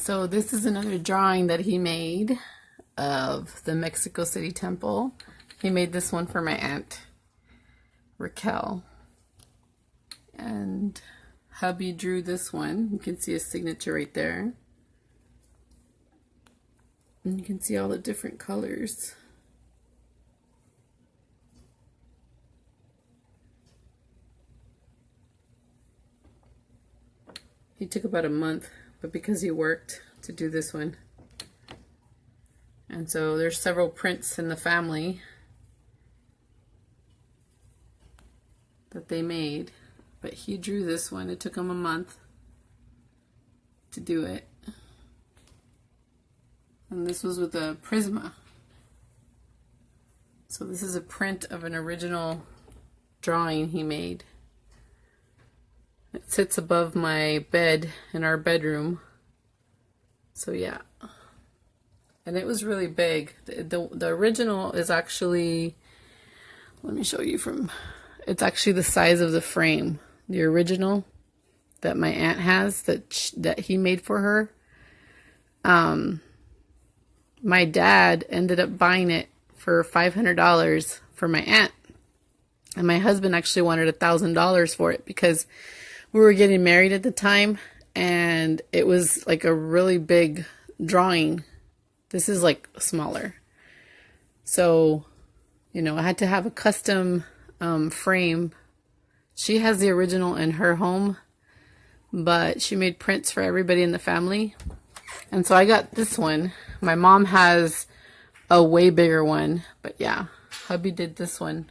So this is another drawing that he made of the Mexico City temple. He made this one for my aunt Raquel. And hubby drew this one. You can see his signature right there. And you can see all the different colors. He took about a month, but because he worked to do this one. And so there's several prints in the family that they made, but he drew this one. It took him a month to do it. And this was with a Prisma. So this is a print of an original drawing he made. It sits above my bed in our bedroom. So yeah. And it was really big. The original is actually, let me show you from, it's actually the size of the frame. The original that my aunt has, that he made for her. My dad ended up buying it for $500 for my aunt. And my husband actually wanted $1,000 for it because we were getting married at the time, and it was like a really big drawing. This is like smaller. So, you know, I had to have a custom frame. She has the original in her home, but she made prints for everybody in the family. And so I got this one. My mom has a way bigger one, but yeah, hubby did this one.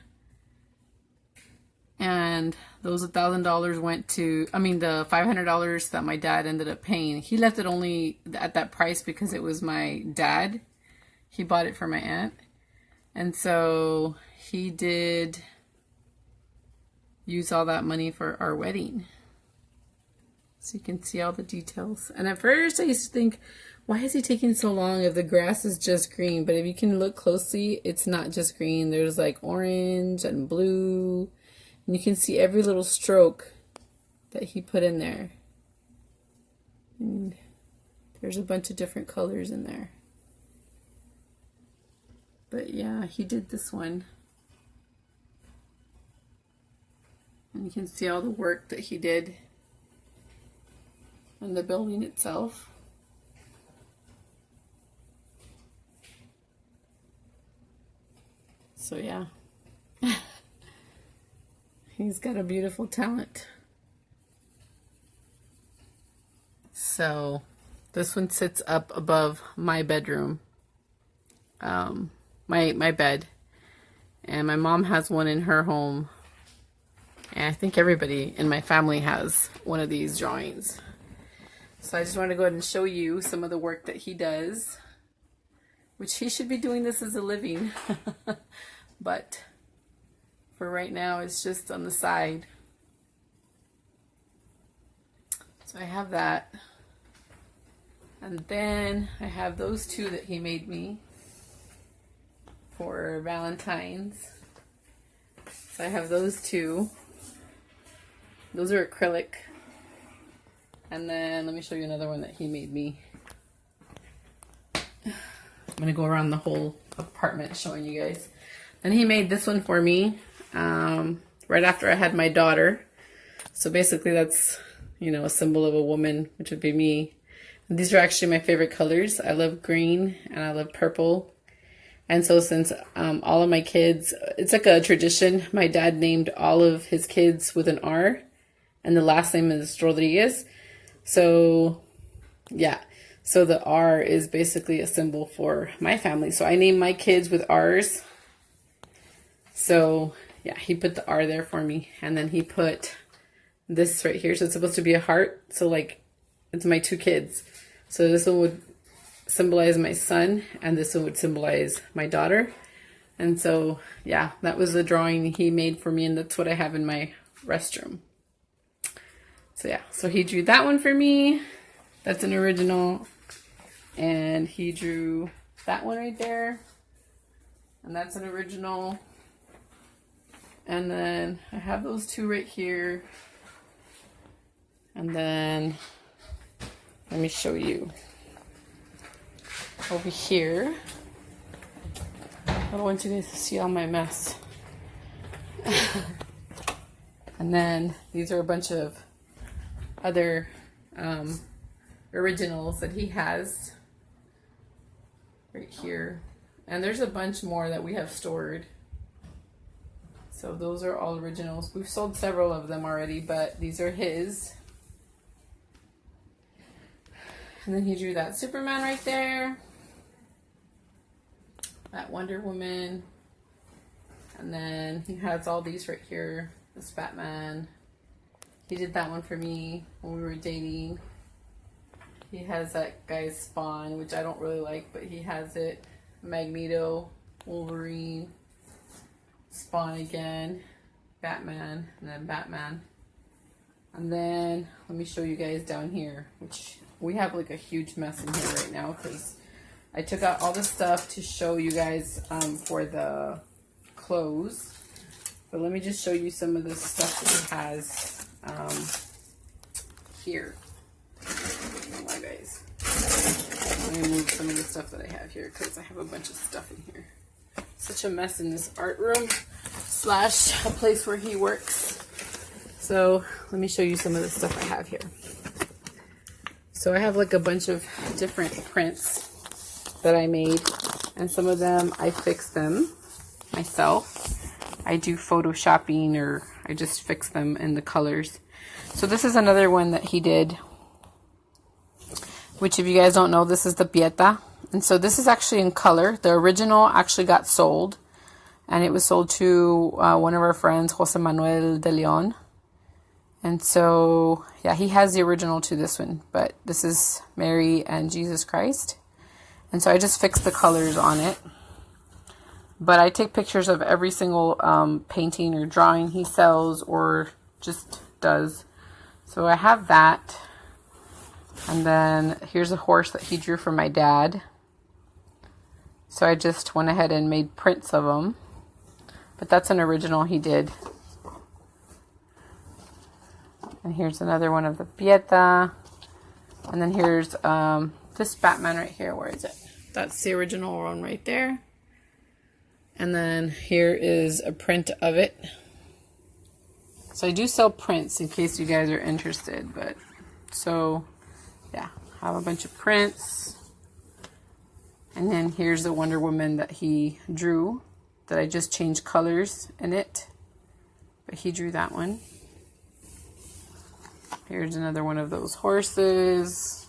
And those $1,000 went to, I mean, the $500 that my dad ended up paying. He left it only at that price because it was my dad. He bought it for my aunt. And so he did use all that money for our wedding. So you can see all the details. And at first I used to think, why is he taking so long if the grass is just green? But if you can look closely, it's not just green. There's like orange and blue. And you can see every little stroke that he put in there. And there's a bunch of different colors in there. But yeah, he did this one. And you can see all the work that he did on the building itself. So yeah. He's got a beautiful talent. So this one sits up above my bedroom, my bed, and my mom has one in her home, and I think everybody in my family has one of these drawings. So I just want to go ahead and show you some of the work that he does, which he should be doing this as a living, but for right now, it's just on the side. So I have that. And then I have those two that he made me for Valentine's. So I have those two. Those are acrylic. And then let me show you another one that he made me. I'm going to go around the whole apartment showing you guys. And he made this one for me. Right after I had my daughter. So basically that's, you know, a symbol of a woman, which would be me. And these are actually my favorite colors. I love green and I love purple. And so since all of my kids, it's like a tradition. My dad named all of his kids with an R, and the last name is Rodriguez. So yeah, so the R is basically a symbol for my family. So I named my kids with R's. So yeah, he put the R there for me. And then he put this right here. So it's supposed to be a heart. So like, it's my two kids. So this one would symbolize my son, and this one would symbolize my daughter. And so, yeah, that was the drawing he made for me, and that's what I have in my restroom. So yeah, so he drew that one for me. That's an original. And he drew that one right there. And that's an original. And then I have those two right here. And then let me show you. over here. I don't want you guys to see all my mess. And then these are a bunch of other originals that he has right here. And there's a bunch more that we have stored. So those are all originals. We've sold several of them already, but these are his. And then he drew that Superman right there. That Wonder Woman. And then he has all these right here. This Batman. He did that one for me when we were dating. He has that guy's Spawn, which I don't really like, but he has it. Magneto, Wolverine, Spawn again, Batman, and then Batman. And then let me show you guys down here, which we have like a huge mess in here right now because I took out all the stuff to show you guys for the clothes. But let me just show you some of the stuff that he has here. Come on, guys. Let me move some of the stuff that I have here because I have a bunch of stuff in here. Such a mess in this art room slash a place where he works. So let me show you some of the stuff I have here. So I have like a bunch of different prints that I made, and some of them I fix them myself. I do photoshopping, or I just fix them in the colors. So this is another one that he did, which if you guys don't know, this is the Pieta. And so this is actually in color. The original actually got sold, and it was sold to one of our friends, Jose Manuel de Leon. And so, yeah, he has the original to this one, but this is Mary and Jesus Christ. And so I just fixed the colors on it. But I take pictures of every single painting or drawing he sells or just does. So I have that. And then here's a horse that he drew for my dad. So I just went ahead and made prints of them. But that's an original he did. And here's another one of the Pieta. And then here's this Batman right here. Where is it? That's the original one right there. And then here is a print of it. So I do sell prints in case you guys are interested. But so, yeah, I have a bunch of prints. And then here's the Wonder Woman that he drew, that I just changed colors in it. But he drew that one. Here's another one of those horses.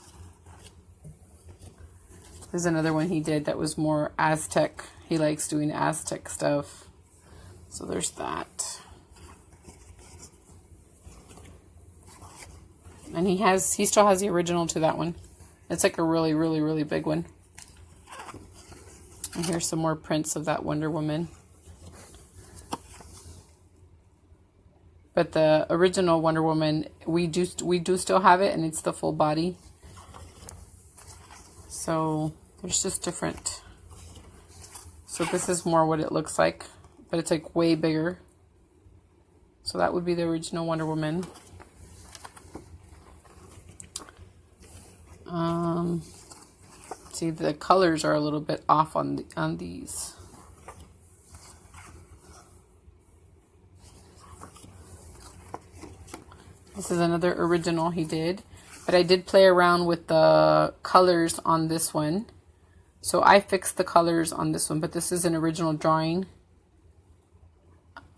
There's another one he did that was more Aztec. He likes doing Aztec stuff. So there's that. And he still has the original to that one. It's like a really, really, really big one. And here's some more prints of that Wonder Woman. But the original Wonder Woman, we do still have it, and it's the full body. So there's just different. So this is more what it looks like, but it's like way bigger. So that would be the original Wonder Woman. See, the colors are a little bit off on these. This is another original he did, but I did play around with the colors on this one. So I fixed the colors on this one, but this is an original drawing.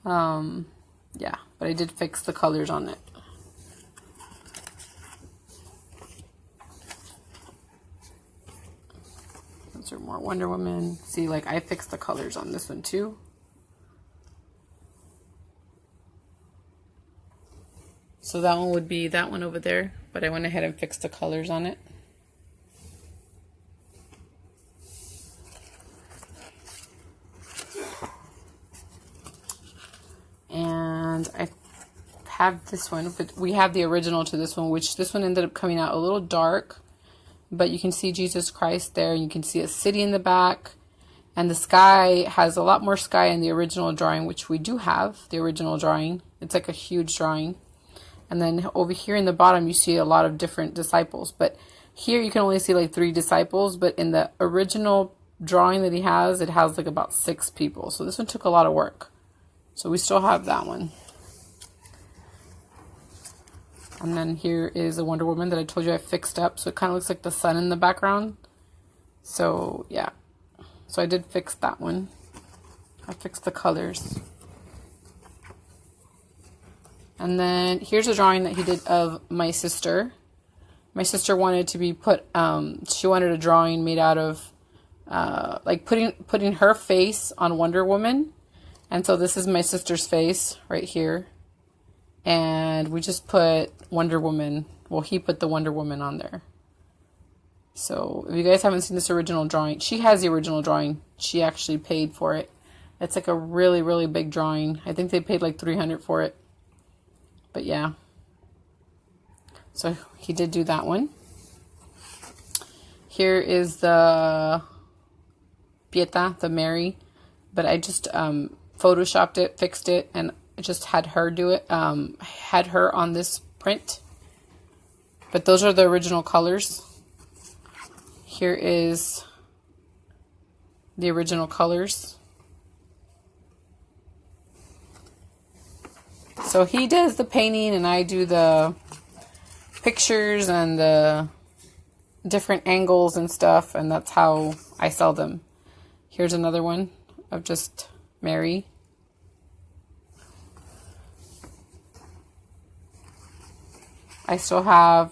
Yeah, but I did fix the colors on it. Those are more Wonder Woman. See, like I fixed the colors on this one too. So that one would be that one over there, but I went ahead and fixed the colors on it. And I have this one, but we have the original to this one, which this one ended up coming out a little dark, but you can see Jesus Christ there, and you can see a city in the back, and the sky has a lot more sky in the original drawing, which we do have, the original drawing. It's like a huge drawing. And then over here in the bottom, you see a lot of different disciples. But Here you can only see like 3 disciples, but in the original drawing that he has, it has like about 6 people. So this one took a lot of work. So we still have that one. And then here is a Wonder Woman that I told you I fixed up. So it kind of looks like the sun in the background. So yeah. So I did fix that one. I fixed the colors. And then here's a drawing that he did of my sister. My sister wanted to be put, she wanted a drawing made out of, like putting her face on Wonder Woman. And so this is my sister's face right here. And we just put Wonder Woman, well, he put the Wonder Woman on there. So if you guys haven't seen this original drawing, she has the original drawing. She actually paid for it. It's like a really, really big drawing. I think they paid like $300 for it. But yeah. So he did do that one. Here is the Pieta, the Mary. But I just photoshopped it, fixed it, and I just had her do it. Had her on this print. But those are the original colors. Here is the original colors. So he does the painting and I do the pictures and the different angles and stuff, and that's how I sell them. Here's another one of just Mary. I still have,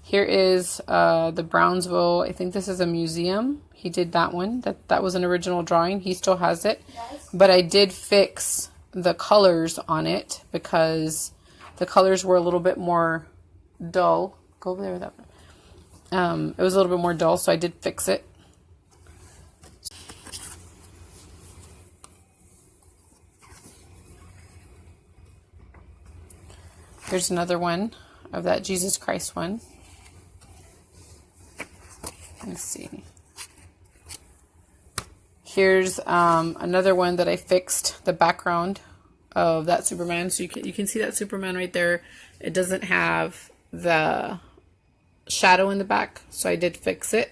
here is the Brownsville, I think this is a museum. He did that one. That was an original drawing. He still has it. Yes. But I did fix the colors on it because the colors were a little bit more dull. Go over there with that one. It was a little bit more dull, so I did fix it. Here's another one of that Jesus Christ one. Let's see. Here's another one that I fixed the background of that Superman. So you can see that Superman right there. It doesn't have the shadow in the back, so I did fix it.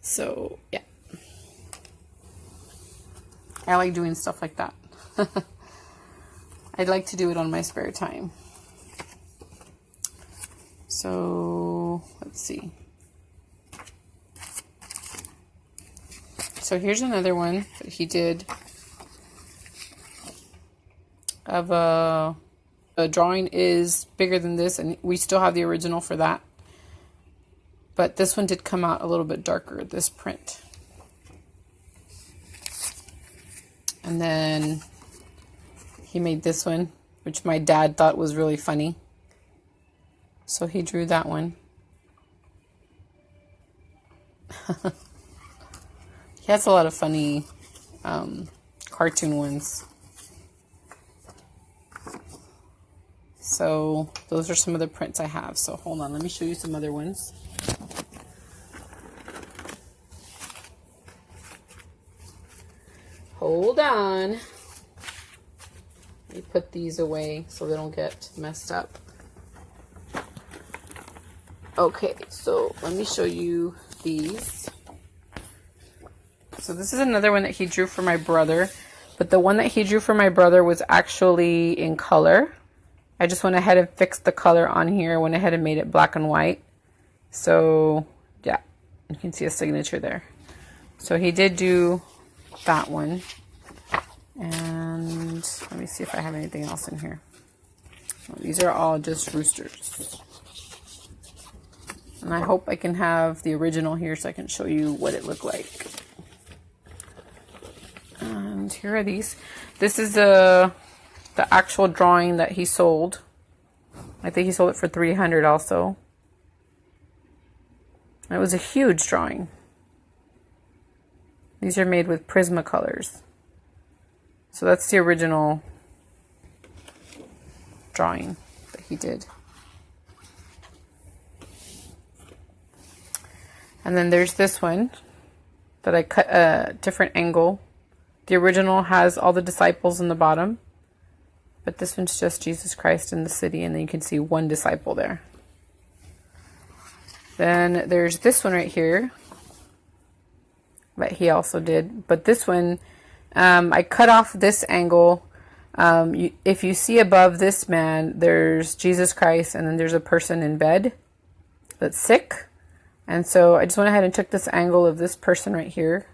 So yeah, I like doing stuff like that. I'd like to do it on my spare time. So let's see. So here's another one that he did of the drawing is bigger than this, and we still have the original for that. But this one did come out a little bit darker, this print. And then he made this one, which my dad thought was really funny. So he drew that one. He has a lot of funny cartoon ones. So those are some of the prints I have. So hold on, let me show you some other ones. Hold on. Let me put these away so they don't get messed up. Okay, so let me show you these. So this is another one that he drew for my brother, but the one that he drew for my brother was actually in color. I just went ahead and fixed the color on here, went ahead and made it black and white. So yeah, you can see a signature there. So he did do that one. And let me see if I have anything else in here. Well, these are all just roosters. And I hope I can have the original here so I can show you what it looked like. And here are these. This is the actual drawing that he sold. I think he sold it for $300 also. And it was a huge drawing. These are made with Prismacolors. So that's the original drawing that he did. And then there's this one that I cut a different angle. The original has all the disciples in the bottom, but this one's just Jesus Christ in the city, and then you can see one disciple there. Then there's this one right here that he also did. But this one, I cut off this angle. If you see above this man, there's Jesus Christ, and then there's a person in bed that's sick. And so I just went ahead and took this angle of this person right here.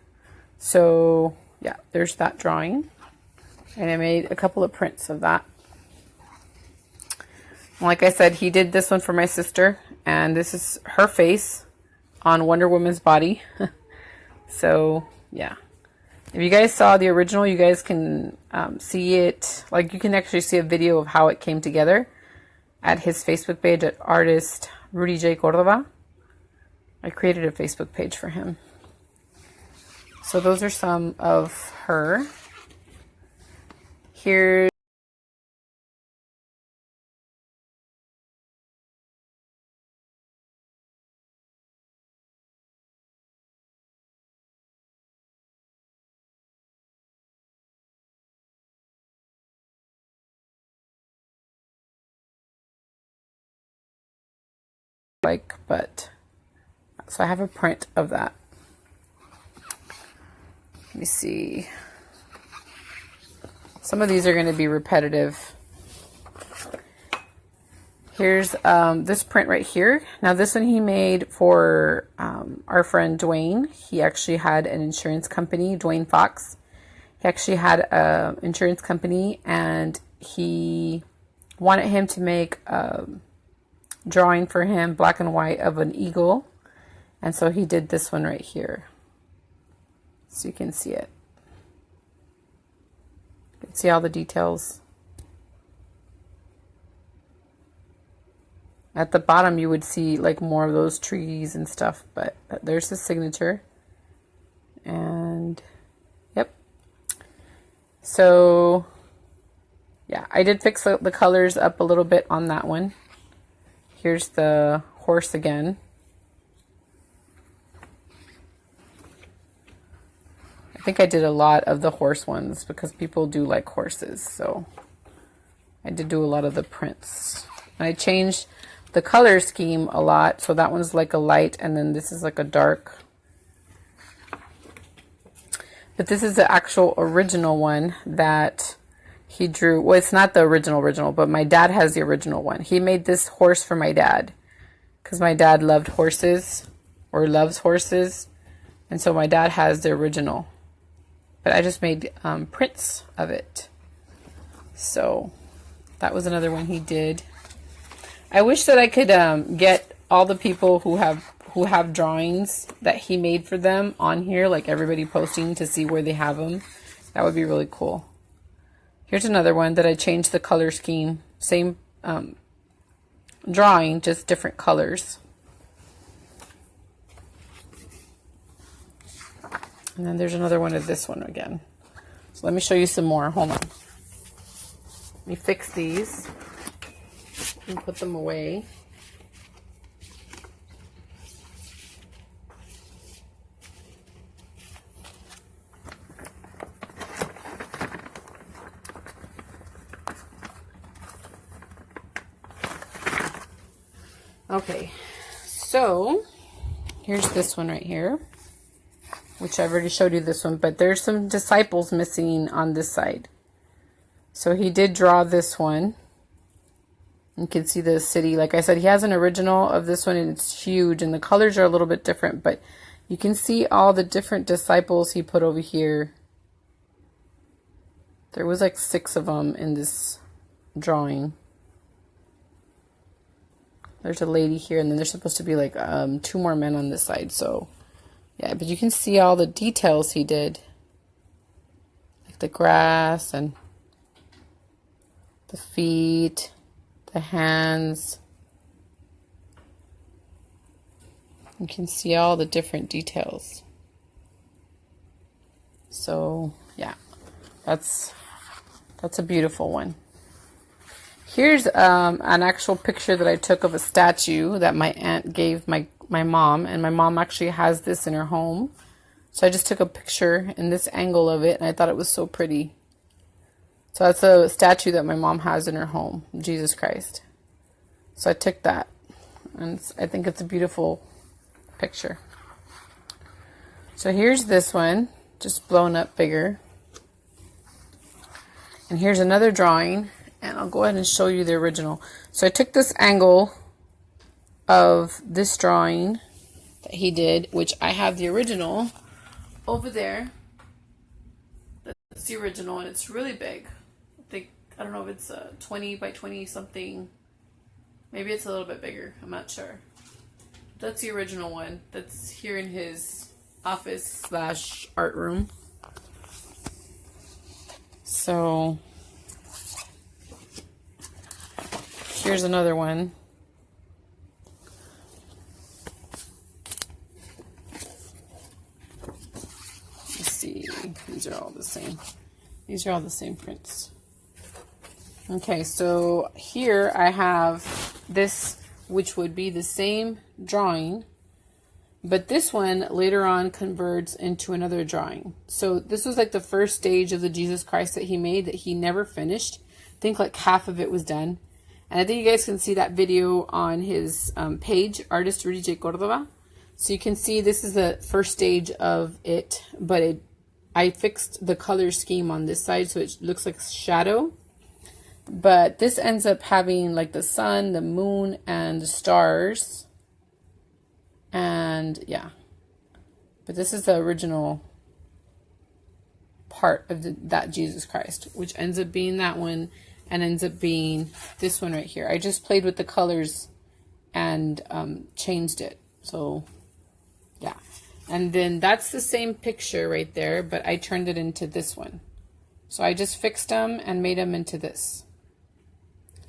So yeah, there's that drawing. And I made a couple of prints of that. Like I said, he did this one for my sister, and this is her face on Wonder Woman's body. So yeah, if you guys saw the original, you guys can see it. Like, you can actually see a video of how it came together at his Facebook page at artist Rudy J. Cordova. I created a Facebook page for him. So those are some of her. Here's but so I have a print of that. Let me see. Some of these are going to be repetitive. Here's this print right here. Now this one he made for our friend Dwayne. He actually had an insurance company, Dwayne Fox. He actually had an insurance company, and he wanted him to make a drawing for him, black and white, of an eagle. And so he did this one right here. So you can see it. You can see all the details. At the bottom you would see like more of those trees and stuff, but there's his signature. And yep. So yeah, I did fix the colors up a little bit on that one. Here's the horse again. I think I did a lot of the horse ones because people do like horses, so I did do a lot of the prints. And I changed the color scheme a lot, so that one's like a light, and then this is like a dark. But this is the actual original one that he drew. Well, it's not the original, but my dad has the original one. He made this horse for my dad because my dad loved horses, or loves horses, and so my dad has the original. But I just made prints of it. So that was another one he did. I wish that I could get all the people who have drawings that he made for them on here, like everybody posting, to see where they have them. That would be really cool. Here's another one that I changed the color scheme. Same drawing, just different colors. And then there's another one of this one again. So let me show you some more. Hold on. Let me fix these and put them away. Okay, so here's this one right here, which I've already showed you this one, but there's some disciples missing on this side. So he did draw this one. You can see the city. Like I said, he has an original of this one, and it's huge, and the colors are a little bit different, but you can see all the different disciples he put over here. There was like 6 of them in this drawing. There's a lady here, and then there's supposed to be like 2 more men on this side. So yeah, but you can see all the details he did, like the grass and the feet, the hands. You can see all the different details. So yeah, that's a beautiful one. Here's an actual picture that I took of a statue that my aunt gave my mom, and my mom actually has this in her home. So I just took a picture in this angle of it, and I thought it was so pretty. So that's a statue that my mom has in her home, Jesus Christ. So I took that, and I think it's a beautiful picture. So here's this one, just blown up bigger. And here's another drawing, and I'll go ahead and show you the original. So I took this angle of this drawing that he did, which I have the original over there. That's the original, and it's really big. I don't know if it's 20 by 20 something. Maybe it's a little bit bigger. I'm not sure. That's the original one. That's here in his office / art room. So here's another one. Let's see. These are all the same. These are all the same prints. Okay, so here I have this, which would be the same drawing, but this one later on converts into another drawing. So this was like the first stage of the Jesus Christ that he made that he never finished. I think like half of it was done. And I think you guys can see that video on his page, Artist Rudy J. Cordova. So you can see this is the first stage of it, but I fixed the color scheme on this side so it looks like shadow. But this ends up having like the sun, the moon, and the stars. And yeah. But this is the original part of that Jesus Christ, which ends up being that one and ends up being this one right here. I just played with the colors and changed it. So yeah. And then that's the same picture right there, but I turned it into this one. So I just fixed them and made them into this.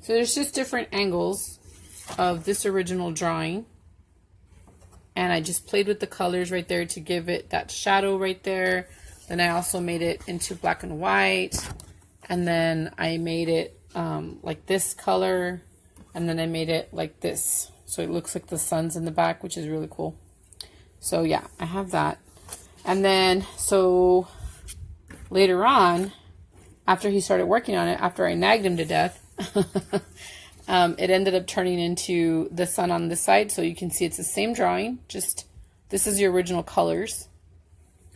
So there's just different angles of this original drawing. And I just played with the colors right there to give it that shadow right there. Then I also made it into black and white. And then I made it like this color. And then I made it like this. So it looks like the sun's in the back, which is really cool. So yeah, I have that. And then, so later on, after he started working on it, after I nagged him to death, it ended up turning into the sun on this side. So you can see it's the same drawing, just this is the original colors.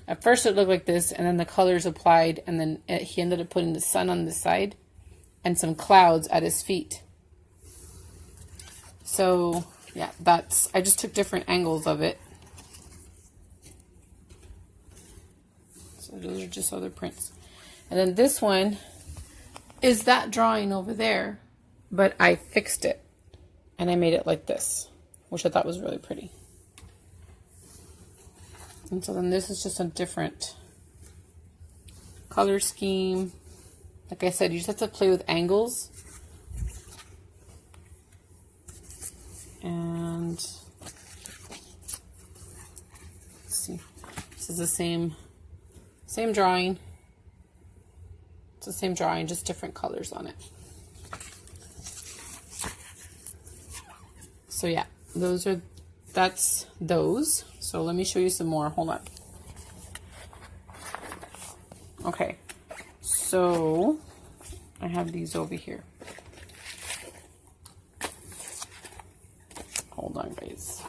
At first it looked like this, and then the colors applied, and then he ended up putting the sun on this side and some clouds at his feet. So yeah, I just took different angles of it. So those are just other prints. And then this one is that drawing over there, but I fixed it and I made it like this, which I thought was really pretty. And so then this is just a different color scheme. Like I said, you just have to play with angles. And let's see, this is the same drawing. It's the same drawing, just different colors on it. So yeah, that's those. So let me show you some more. Hold on. Okay, so I have these over here. Hold on, guys.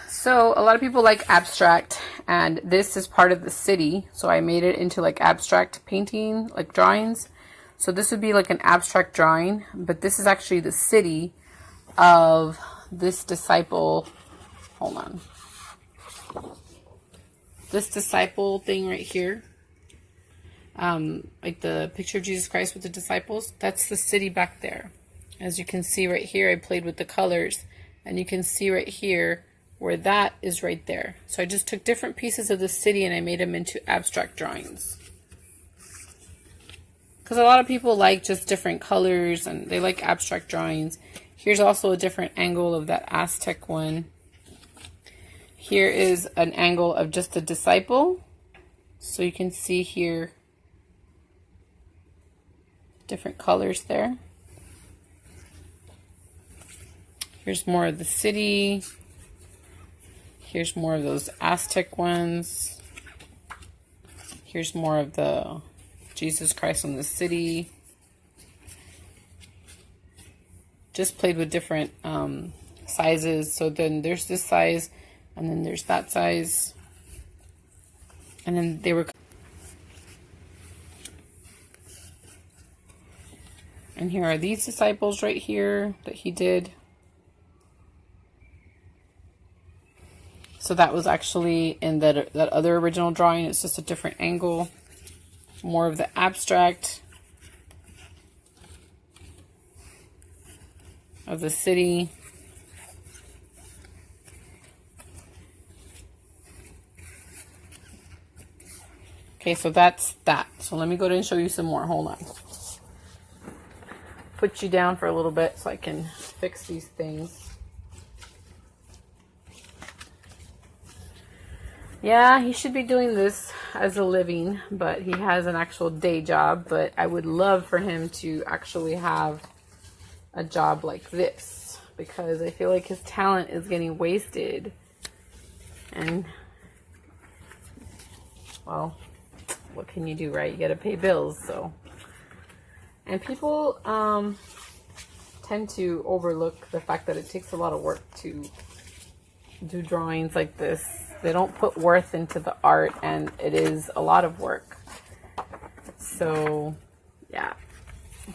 So a lot of people like abstract, and this is part of the city. So I made it into like abstract painting, like drawings. So this would be like an abstract drawing, but this is actually the city of this disciple. Hold on. This disciple thing right here. Like the picture of Jesus Christ with the disciples. That's the city back there. As you can see right here, I played with the colors, and you can see right here where that is right there. So I just took different pieces of the city and I made them into abstract drawings. Because a lot of people like just different colors and they like abstract drawings. Here's also a different angle of that Aztec one. Here is an angle of just a disciple. So you can see here different colors there. Here's more of the city. Here's more of those Aztec ones. Here's more of the Jesus Christ on the city. just played with different sizes. So then there's this size, and then there's that size, and then they were. And here are these disciples right here that he did. So that was actually in that other original drawing. It's just a different angle, more of the abstract of the city. Okay, so that's that. So let me go ahead and show you some more. Hold on. Put you down for a little bit so I can fix these things. Yeah, he should be doing this as a living, but he has an actual day job. But I would love for him to actually have a job like this, because I feel like his talent is getting wasted. And, well, what can you do, right? You gotta pay bills, so. And people tend to overlook the fact that it takes a lot of work to do drawings like this. They don't put worth into the art, and it is a lot of work. So, yeah.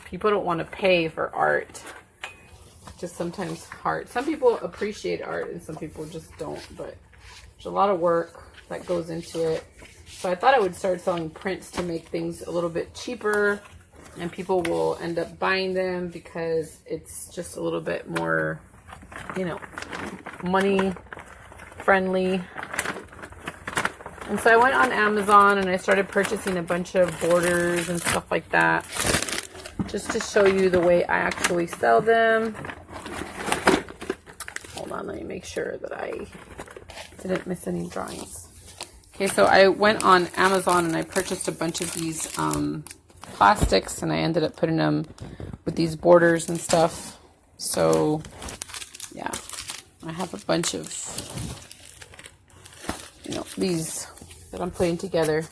People don't want to pay for art. Just sometimes hard. Some people appreciate art and some people just don't, but there's a lot of work that goes into it. So I thought I would start selling prints to make things a little bit cheaper, and people will end up buying them because it's just a little bit more, you know, money friendly. And so I went on Amazon and I started purchasing a bunch of borders and stuff like that, just to show you the way I actually sell them. Hold on, let me make sure that I didn't miss any drawings. Okay, so I went on Amazon and I purchased a bunch of these plastics, and I ended up putting them with these borders and stuff. So yeah, I have a bunch of, you know, these that I'm putting together.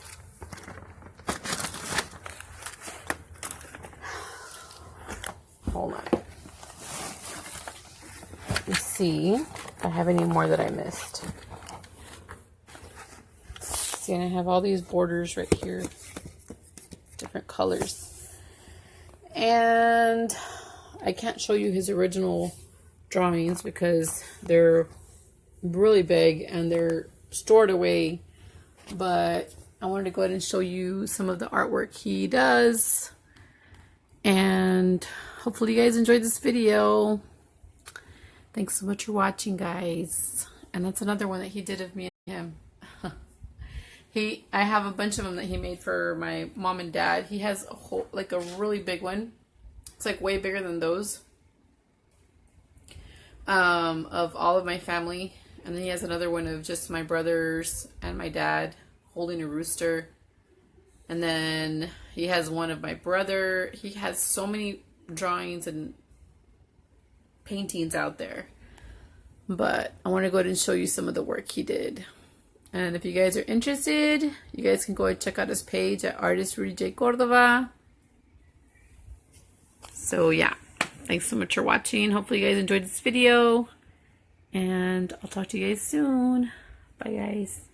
Hold on. Let's see if I have any more that I missed. See, and I have all these borders right here, different colors. And I can't show you his original drawings because they're really big and they're stored away. But I wanted to go ahead and show you some of the artwork he does. And hopefully you guys enjoyed this video. Thanks so much for watching, guys. And that's another one that he did of me and him. I have a bunch of them that he made for my mom and dad. He has a whole, like a really big one. It's like way bigger than those. Of all of my family. And then he has another one of just my brothers and my dad holding a rooster. And then he has one of my brother. He has so many drawings and paintings out there. But I want to go ahead and show you some of the work he did. And if you guys are interested, you guys can go and check out his page at Artist Rudy J. Cordova. So yeah, thanks so much for watching. Hopefully you guys enjoyed this video. And I'll talk to you guys soon. Bye, guys.